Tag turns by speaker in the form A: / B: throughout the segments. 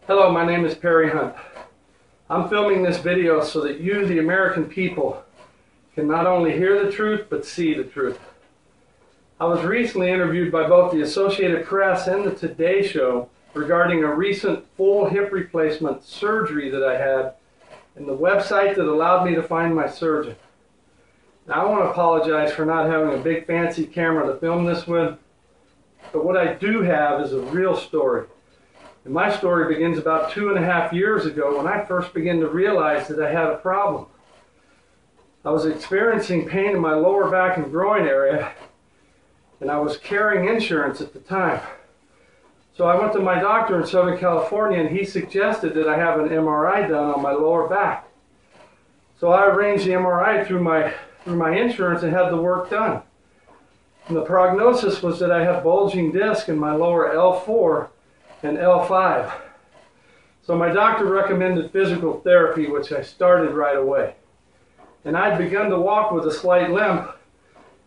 A: Hello, my name is Perry Hunt. I'm filming this video so that you, the American people, can not only hear the truth, but see the truth. I was recently interviewed by both the Associated Press and the Today Show regarding a recent full hip replacement surgery that I had and the website that allowed me to find my surgeon. Now, I want to apologize for not having a big fancy camera to film this with, but what I do have is a real story. And my story begins about 2.5 years ago when I first began to realize that I had a problem. I was experiencing pain in my lower back and groin area, and I was carrying insurance at the time. So I went to my doctor in Southern California, and he suggested that I have an MRI done on my lower back. So I arranged the MRI through my insurance and had the work done. And the prognosis was that I had bulging disc in my lower L4 and L5. So my doctor recommended physical therapy, which I started right away. And I'd begun to walk with a slight limp.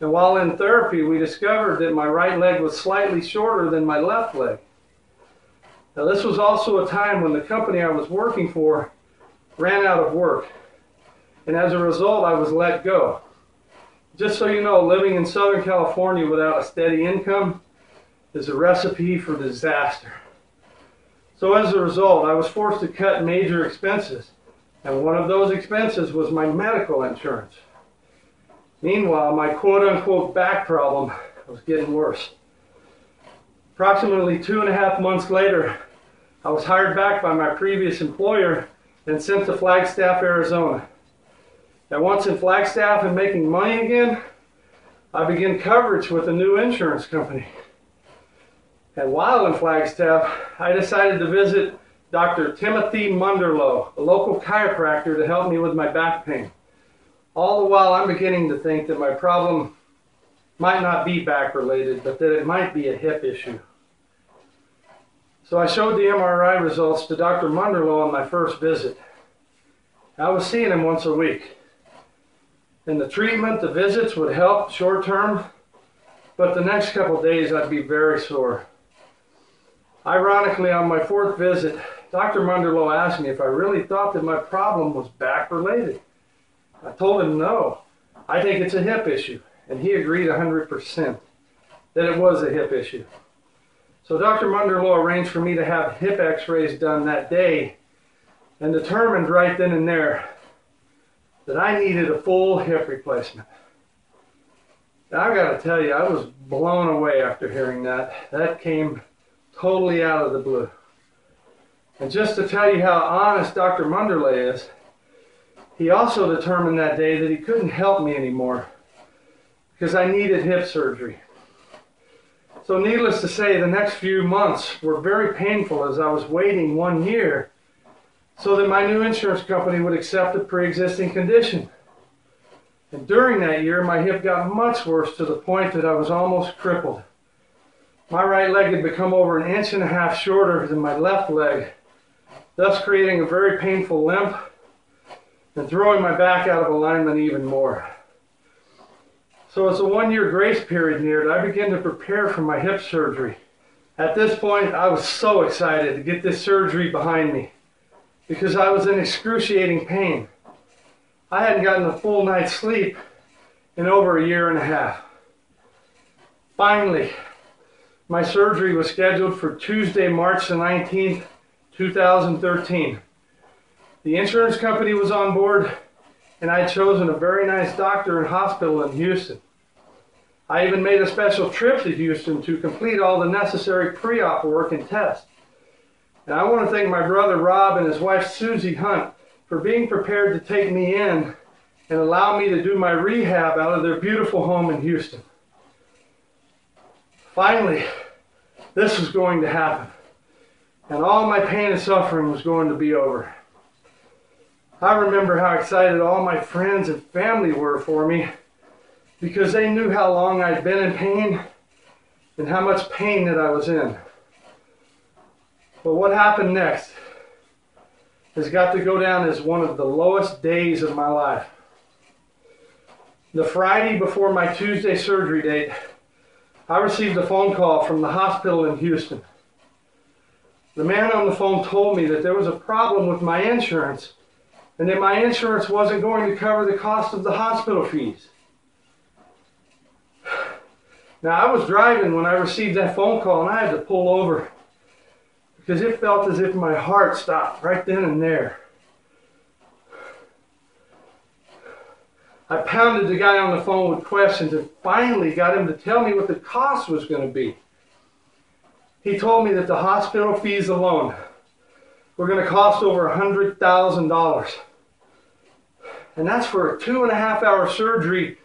A: And while in therapy, we discovered that my right leg was slightly shorter than my left leg. Now, this was also a time when the company I was working for ran out of work. And as a result, I was let go. Just so you know, living in Southern California without a steady income is a recipe for disaster. So as a result, I was forced to cut major expenses. And one of those expenses was my medical insurance. Meanwhile, my quote-unquote back problem was getting worse. Approximately 2.5 months later, I was hired back by my previous employer and sent to Flagstaff, Arizona. And once in Flagstaff and making money again, I began coverage with a new insurance company. And while in Flagstaff, I decided to visit Dr. Timothy Munderloh, a local chiropractor, to help me with my back pain. All the while, I'm beginning to think that my problem might not be back related, but that it might be a hip issue. So I showed the MRI results to Dr. Munderloh on my first visit. I was seeing him once a week. And the treatment, the visits would help short term, but the next couple of days I'd be very sore. Ironically, on my 4th visit, Dr. Munderloh asked me if I really thought that my problem was back related. I told him no. I think it's a hip issue. And he agreed 100% that it was a hip issue. So Dr. Munderloh arranged for me to have hip x-rays done that day and determined right then and there that I needed a full hip replacement. Now, I've got to tell you, I was blown away after hearing that. That came totally out of the blue. And just to tell you how honest Dr. Munderloh is, he also determined that day that he couldn't help me anymore because I needed hip surgery. So needless to say, the next few months were very painful as I was waiting 1 year so that my new insurance company would accept a pre-existing condition. And during that year, my hip got much worse to the point that I was almost crippled. My right leg had become over 1.5 inches shorter than my left leg, thus creating a very painful limp and throwing my back out of alignment even more. So as the 1-year grace period neared, I began to prepare for my hip surgery. At this point, I was so excited to get this surgery behind me because I was in excruciating pain. I hadn't gotten a full night's sleep in over 1.5 years. Finally, my surgery was scheduled for Tuesday, March the 19th, 2013. The insurance company was on board, and I'd chosen a very nice doctor and hospital in Houston. I even made a special trip to Houston to complete all the necessary pre-op work and tests. And I want to thank my brother Rob and his wife Susie Hunt for being prepared to take me in and allow me to do my rehab out of their beautiful home in Houston. Finally, this was going to happen, and all my pain and suffering was going to be over. I remember how excited all my friends and family were for me because they knew how long I'd been in pain and how much pain that I was in. But what happened next has got to go down as one of the lowest days of my life. The Friday before my Tuesday surgery date, I received a phone call from the hospital in Houston. The man on the phone told me that there was a problem with my insurance and that my insurance wasn't going to cover the cost of the hospital fees. Now, I was driving when I received that phone call, and I had to pull over because it felt as if my heart stopped right then and there. I pounded the guy on the phone with questions and finally got him to tell me what the cost was going to be. He told me that the hospital fees alone were going to cost over $100,000. And that's for a 2.5-hour surgery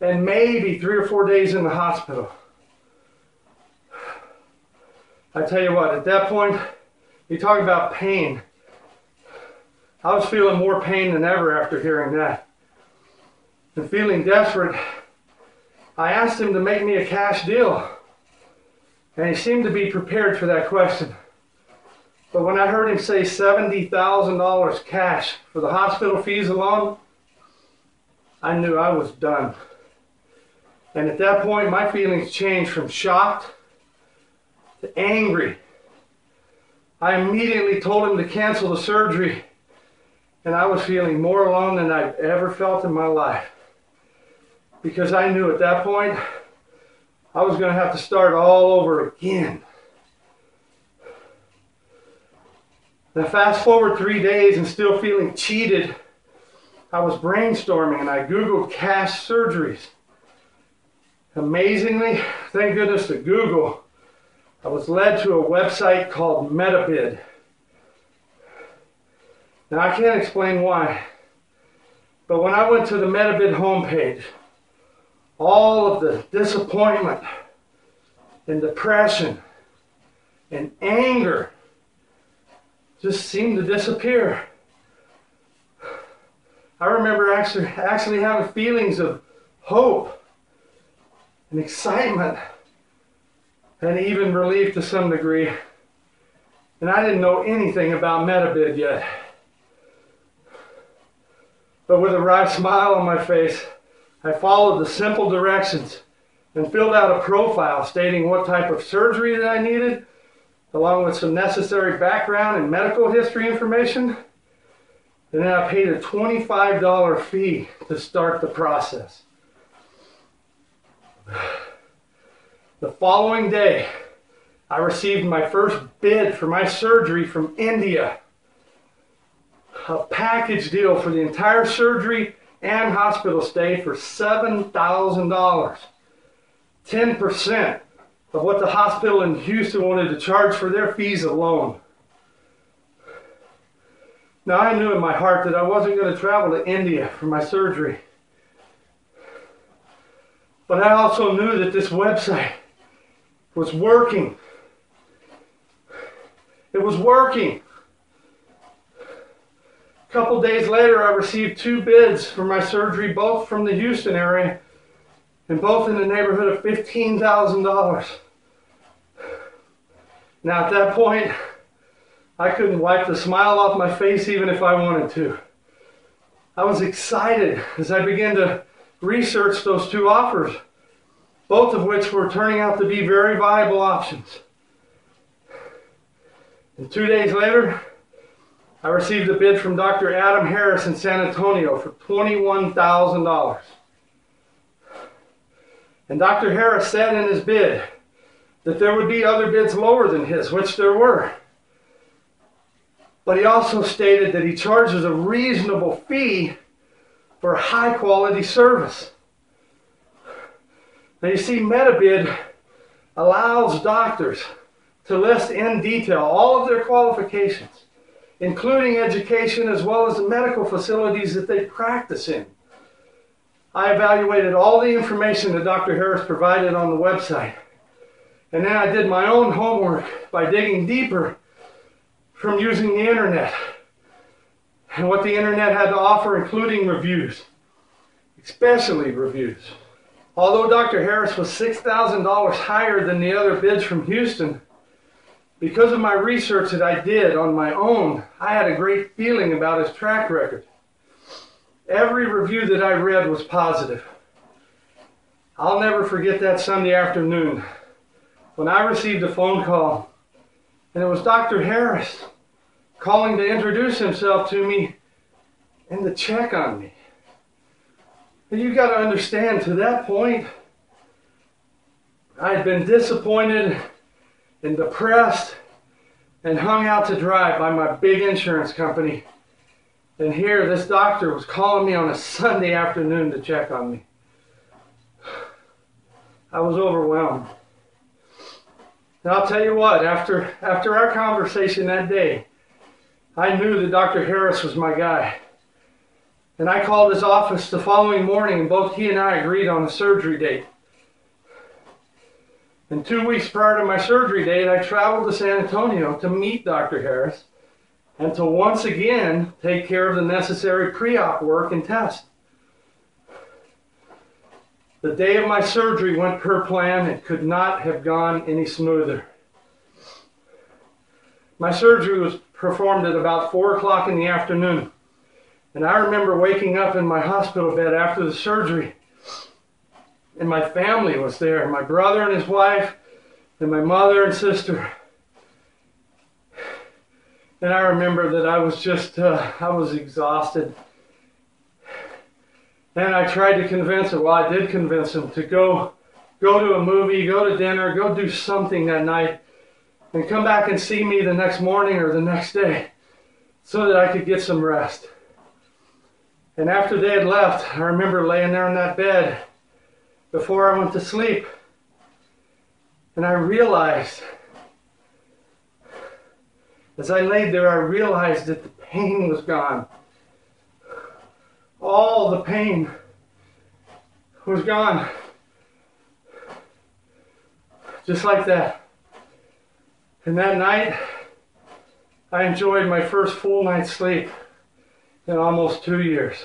A: and maybe 3 or 4 days in the hospital. I tell you what, at that point, you talk about pain. I was feeling more pain than ever after hearing that. And feeling desperate, I asked him to make me a cash deal. And he seemed to be prepared for that question. But when I heard him say $70,000 cash for the hospital fees alone, I knew I was done. And at that point, my feelings changed from shocked to angry. I immediately told him to cancel the surgery, and I was feeling more alone than I've ever felt in my life. Because I knew at that point, I was going to have to start all over again. Now fast forward 3 days and still feeling cheated, I was brainstorming and I Googled cash surgeries. Amazingly, thank goodness to Google, I was led to a website called MediBid. Now I can't explain why, but when I went to the MediBid homepage, all of the disappointment and depression and anger just seemed to disappear. I remember actually having feelings of hope and excitement and even relief to some degree. And I didn't know anything about MediBid yet. But with a wry smile on my face, I followed the simple directions and filled out a profile stating what type of surgery that I needed, along with some necessary background and medical history information. And then I paid a $25 fee to start the process. The following day, I received my first bid for my surgery from India. A package deal for the entire surgery and hospital stay for $7,000. 10% of what the hospital in Houston wanted to charge for their fees alone. Now I knew in my heart that I wasn't going to travel to India for my surgery. But I also knew that this website was working. It was working. A couple days later, I received 2 bids for my surgery, both from the Houston area, and both in the neighborhood of $15,000. Now at that point, I couldn't wipe the smile off my face even if I wanted to. I was excited as I began to research those 2 offers, both of which were turning out to be very viable options. And 2 days later, I received a bid from Dr. Adam Harris in San Antonio for $21,000. And Dr. Harris said in his bid that there would be other bids lower than his, which there were. But he also stated that he charges a reasonable fee for high quality service. Now you see, MediBid allows doctors to list in detail all of their qualifications, including education as well as the medical facilities that they practice in. I evaluated all the information that Dr. Harris provided on the website, and then I did my own homework by digging deeper from using the internet and what the internet had to offer, including reviews, especially reviews. Although Dr. Harris was $6,000 higher than the other bids from Houston, because of my research that I did on my own, I had a great feeling about his track record. Every review that I read was positive. I'll never forget that Sunday afternoon when I received a phone call And it was Dr. Harris calling to introduce himself to me and to check on me. And you got to understand, to that point, I had been disappointed and depressed and hung out to dry by my big insurance company. And here, this doctor was calling me on a Sunday afternoon to check on me. I was overwhelmed. And I'll tell you what, after our conversation that day, I knew that Dr. Harris was my guy. And I called his office the following morning, and both he and I agreed on a surgery date. And 2 weeks prior to my surgery date, I traveled to San Antonio to meet Dr. Harris and to once again take care of the necessary pre-op work and test. The day of my surgery went per plan. It could not have gone any smoother. My surgery was performed at about 4 o'clock in the afternoon. And I remember waking up in my hospital bed after the surgery, and my family was there, my brother and his wife, and my mother and sister. And I remember that I was just, I was exhausted. And I tried to convince him, well, I did convince him to go to a movie, go to dinner, go do something that night, and come back and see me the next morning or the next day so that I could get some rest. And after they had left, I remember laying there in that bed before I went to sleep. And I realized, as I laid there, I realized that the pain was gone. All the pain was gone. Just like that. And that night, I enjoyed my first full night's sleep in almost 2 years.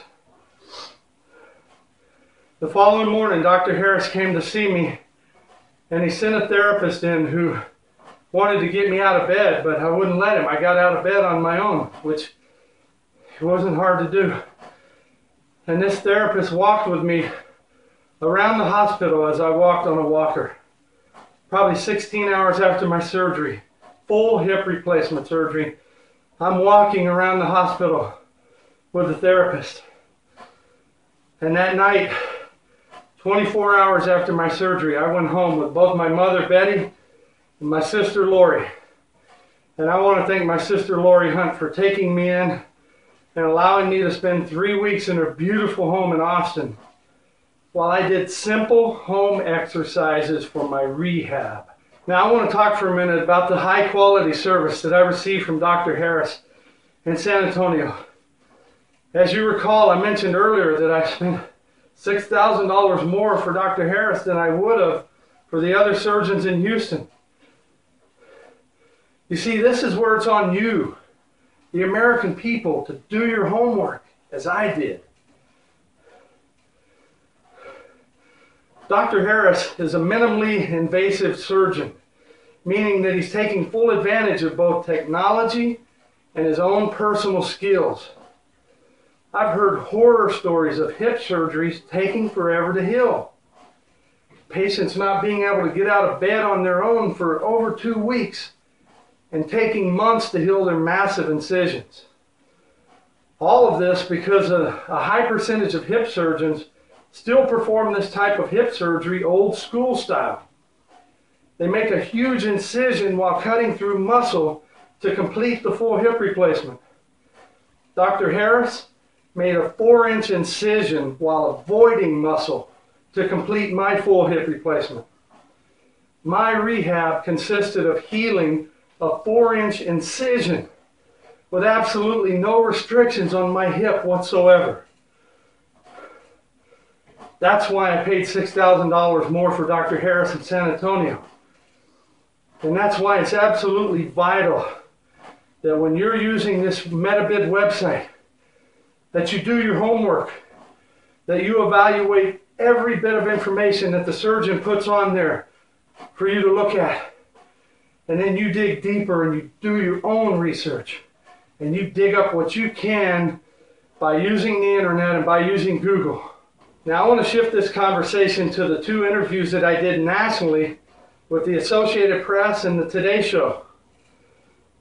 A: The following morning, Dr. Harris came to see me, and he sent a therapist in who wanted to get me out of bed, but I wouldn't let him. I got out of bed on my own, which wasn't hard to do. And this therapist walked with me around the hospital as I walked on a walker. Probably 16 hours after my surgery, full hip replacement surgery, I'm walking around the hospital with the therapist. And that night, 24 hours after my surgery, I went home with both my mother, Betty, and my sister, Lori. And I want to thank my sister, Lori Hunt, for taking me in and allowing me to spend 3 weeks in her beautiful home in Austin while I did simple home exercises for my rehab. Now I want to talk for a minute about the high quality service that I received from Dr. Harris in San Antonio. As you recall, I mentioned earlier that I spent $6,000 more for Dr. Harris than I would have for the other surgeons in Houston. You see, this is where it's on you, the American people, to do your homework, as I did. Dr. Harris is a minimally invasive surgeon, meaning that he's taking full advantage of both technology and his own personal skills. I've heard horror stories of hip surgeries taking forever to heal. Patients not being able to get out of bed on their own for over 2 weeks and taking months to heal their massive incisions. All of this because a high percentage of hip surgeons still perform this type of hip surgery old school style. They make a huge incision while cutting through muscle to complete the full hip replacement. Dr. Harris made a 4-inch incision while avoiding muscle to complete my full hip replacement. My rehab consisted of healing a 4-inch incision with absolutely no restrictions on my hip whatsoever. That's why I paid $6,000 more for Dr. Harris in San Antonio. And that's why it's absolutely vital that when you're using this MetaBid website, that you do your homework, that you evaluate every bit of information that the surgeon puts on there for you to look at. And then you dig deeper and you do your own research. And you dig up what you can by using the internet and by using Google. Now I want to shift this conversation to the 2 interviews that I did nationally with the Associated Press and the Today Show.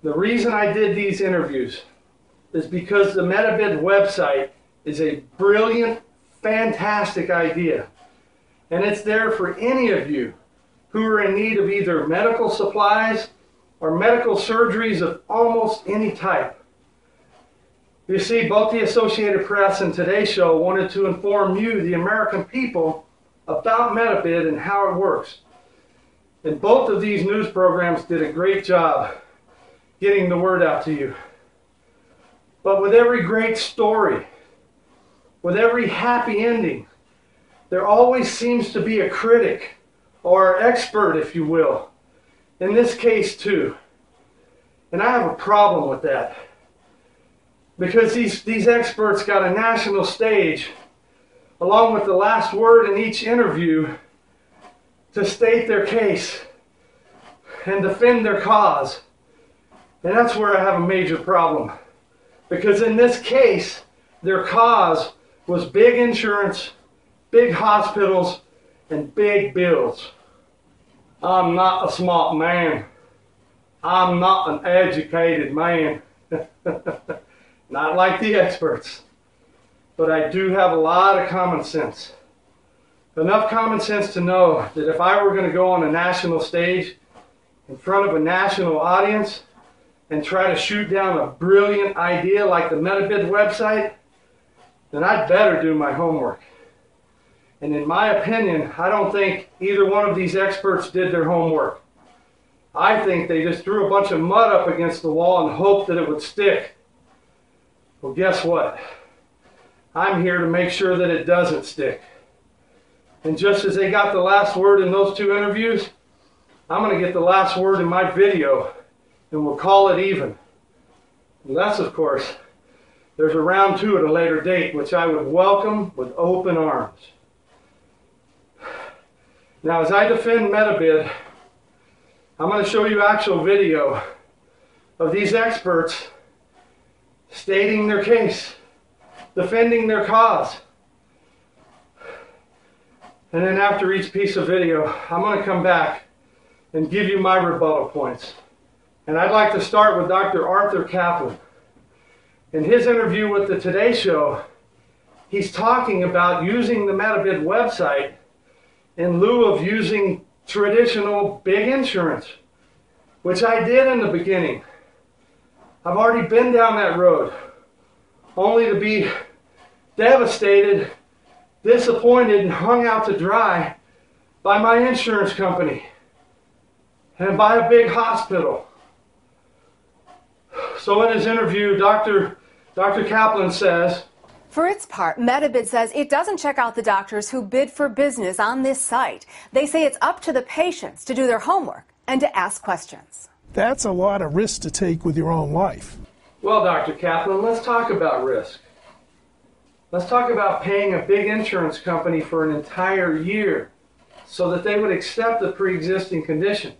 A: The reason I did these interviews is because the MetaBid website is a brilliant, fantastic idea. And it's there for any of you who are in need of either medical supplies or medical surgeries of almost any type. You see, both the Associated Press and Today's Show wanted to inform you, the American people, about MetaBid and how it works. And both of these news programs did a great job getting the word out to you. But with every great story, with every happy ending, there always seems to be a critic, or expert, if you will. In this case, too. And I have a problem with that. Because these experts got a national stage, along with the last word in each interview, to state their case and defend their cause. And that's where I have a major problem. Because in this case, their cause was big insurance, big hospitals, and big bills. I'm not a smart man. I'm not an educated man. Not like the experts. But I do have a lot of common sense. Enough common sense to know that if I were going to go on a national stage in front of a national audience and try to shoot down a brilliant idea like the MetaBid website, then I'd better do my homework. And in my opinion, I don't think either one of these experts did their homework. I think they just threw a bunch of mud up against the wall and hoped that it would stick. Well, guess what? I'm here to make sure that it doesn't stick. And just as they got the last word in those two interviews, I'm going to get the last word in my video, and we'll call it even. Unless, of course, there's a round two at a later date, which I would welcome with open arms. Now, as I defend MetaBid, I'm going to show you actual video of these experts stating their case, defending their cause. And then after each piece of video, I'm going to come back and give you my rebuttal points. And I'd like to start with Dr. Arthur Caplan. In his interview with the Today Show, he's talking about using the MetaBid website in lieu of using traditional big insurance, which I did in the beginning. I've already been down that road, only to be devastated, disappointed, and hung out to dry by my insurance company and by a big hospital. So in his interview, Dr. Caplan says,
B: for its part, MetaBid says it doesn't check out the doctors who bid for business on this site. They say it's up to the patients to do their homework and to ask questions.
C: That's a lot of risk to take with your own life.
A: Well, Dr. Caplan, let's talk about risk. Let's talk about paying a big insurance company for an entire year so that they would accept the pre-existing condition.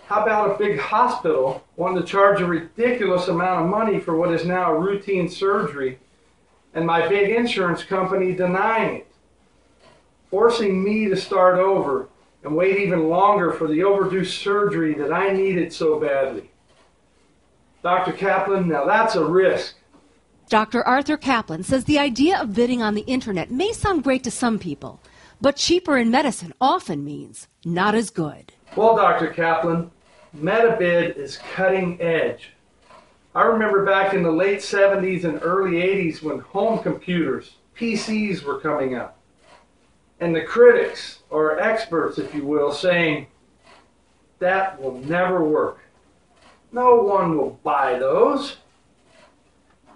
A: How about a big hospital wanting to charge a ridiculous amount of money for what is now a routine surgery, and my big insurance company denying it, forcing me to start over and wait even longer for the overdue surgery that I needed so badly? Dr. Caplan, now that's a risk.
D: Dr. Arthur Caplan says the idea of bidding on the internet may sound great to some people, but cheaper in medicine often means not as good.
A: Well, Dr. Caplan, MetaBid is cutting edge. I remember back in the late 70s and early 80s when home computers, PCs, were coming out. And the critics, or experts if you will, saying, that will never work. No one will buy those.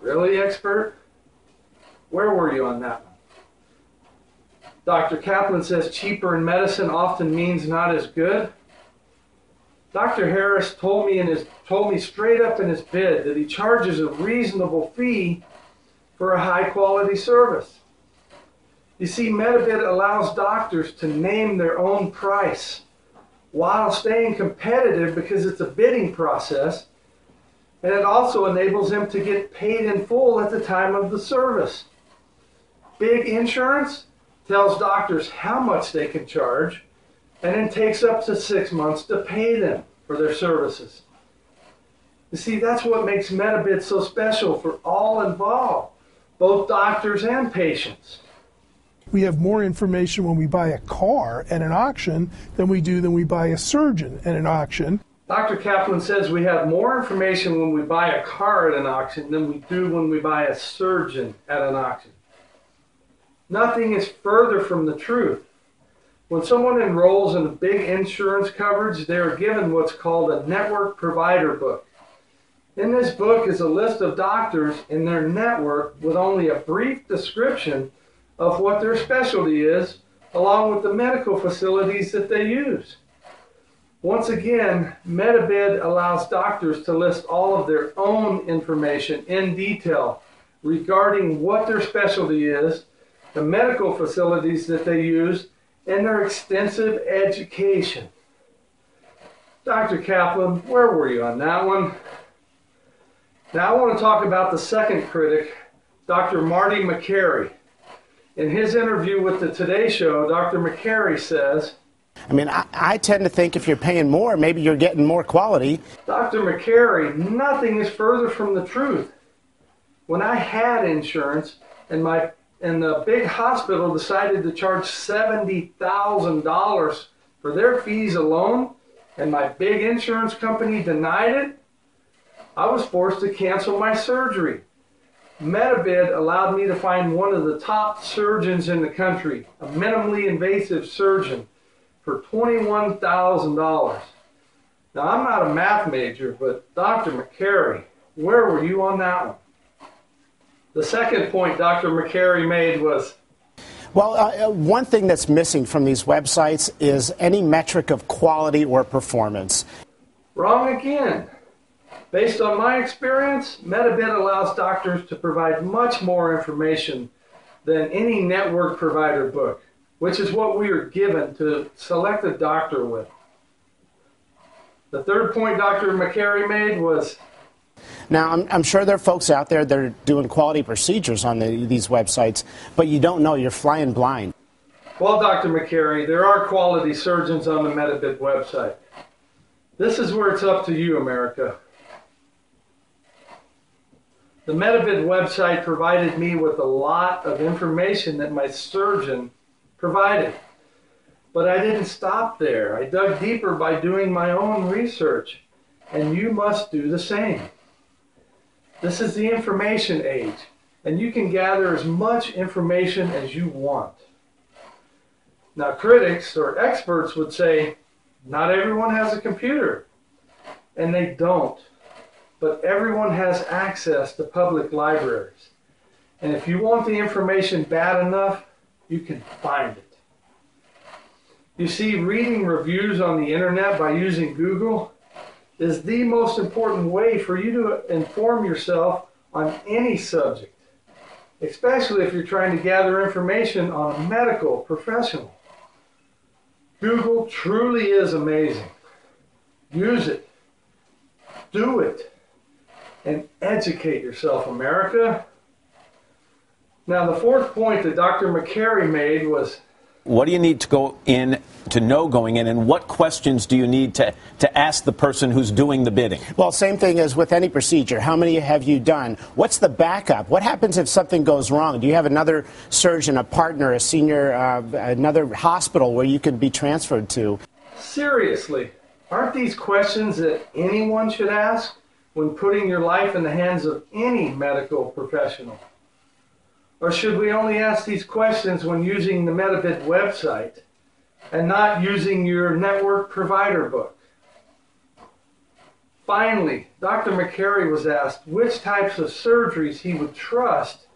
A: Really, expert? Where were you on that one? Dr. Caplan says cheaper in medicine often means not as good. Dr. Harris told me straight up in his bid that he charges a reasonable fee for a high quality service. You see, MetaBid allows doctors to name their own price while staying competitive because it's a bidding process, and it also enables them to get paid in full at the time of the service. Big insurance tells doctors how much they can charge and then takes up to 6 months to pay them for their services. You see, that's what makes Metabid so special for all involved, both doctors and patients.
C: We have more information when we buy a car at an auction than we do when we buy a surgeon at an auction.
A: Dr. Kaplan says we have more information when we buy a car at an auction than we do when we buy a surgeon at an auction. Nothing is further from the truth. When someone enrolls in a big insurance coverage, they are given what's called a network provider book. In this book is a list of doctors in their network with only a brief description of what their specialty is, along with the medical facilities that they use. Once again, Metabid allows doctors to list all of their own information in detail regarding what their specialty is, the medical facilities that they use, and their extensive education. Dr. Kaplan, where were you on that one? Now I want to talk about the second critic, Dr. Marty Makary. In his interview with the Today Show, Dr. Makary says,
E: I mean, I tend to think if you're paying more, maybe you're getting more quality.
A: Dr. Makary, nothing is further from the truth. When I had insurance and the big hospital decided to charge $70,000 for their fees alone, and my big insurance company denied it, I was forced to cancel my surgery. Metabid allowed me to find one of the top surgeons in the country, a minimally invasive surgeon, for $21,000. Now, I'm not a math major, but Dr. Makary, where were you on that one? The second point Dr. Makary made was,
E: well, one thing that's missing from these websites is any metric of quality or performance.
A: Wrong again. Based on my experience, Metabid allows doctors to provide much more information than any network provider book, which is what we are given to select a doctor with. The third point Dr. Makary made was,
E: now, I'm sure there are folks out there that are doing quality procedures on these websites, but you don't know, you're flying blind.
A: Well, Dr. Makary, there are quality surgeons on the Metabid website. This is where it's up to you, America. The Metabid website provided me with a lot of information that my surgeon provided. But I didn't stop there. I dug deeper by doing my own research, and you must do the same. This is the information age, and you can gather as much information as you want. Now, critics or experts would say, not everyone has a computer, and they don't. But everyone has access to public libraries. And if you want the information bad enough, you can find it. You see, reading reviews on the internet by using Google is the most important way for you to inform yourself on any subject, especially if you're trying to gather information on a medical professional. Google truly is amazing. Use it. Do it. And educate yourself, America. Now, the fourth point that Dr. Makary made was,
F: what do you need to go in to know going in, and what questions do you need to ask the person who's doing the bidding?
E: Well, same thing as with any procedure. How many have you done? What's the backup? What happens if something goes wrong? Do you have another surgeon, a partner, a senior, another hospital where you could be transferred to?
A: Seriously, aren't these questions that anyone should ask when putting your life in the hands of any medical professional? Or should we only ask these questions when using the Metabid website and not using your network provider book? Finally, Dr. Makary was asked which types of surgeries he would trust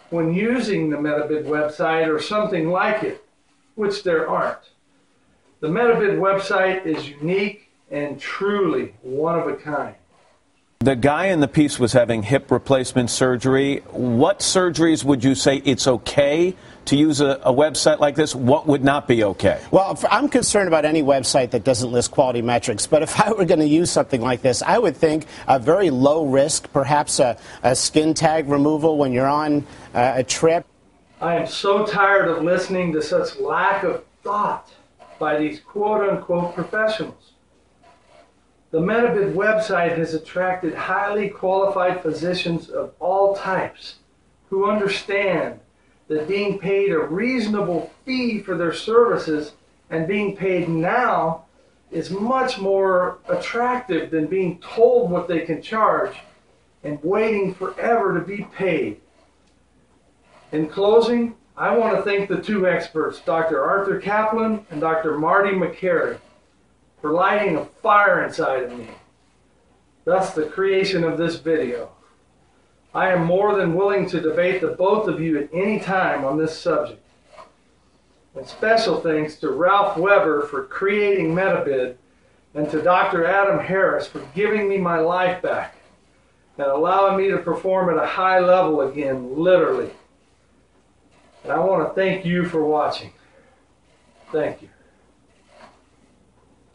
A: when using the Metabid website or something like it, which there aren't. The Metabid website is unique and truly one of a kind.
F: The guy in the piece was having hip replacement surgery. What surgeries would you say it's okay to use a website like this? What would not be okay?
E: Well, I'm concerned about any website that doesn't list quality metrics. But if I were going to use something like this, I would think a very low risk, perhaps a skin tag removal when you're on a trip.
A: I am so tired of listening to such lack of thought by these quote-unquote professionals. The Medibid website has attracted highly qualified physicians of all types who understand that being paid a reasonable fee for their services and being paid now is much more attractive than being told what they can charge and waiting forever to be paid. In closing, I want to thank the two experts, Dr. Arthur Kaplan and Dr. Marty Makary, for lighting a fire inside of me, thus the creation of this video. I am more than willing to debate the both of you at any time on this subject. And special thanks to Ralph Weber for creating Medibid, and to Dr. Adam Harris for giving me my life back and allowing me to perform at a high level again, literally. And I want to thank you for watching. Thank you.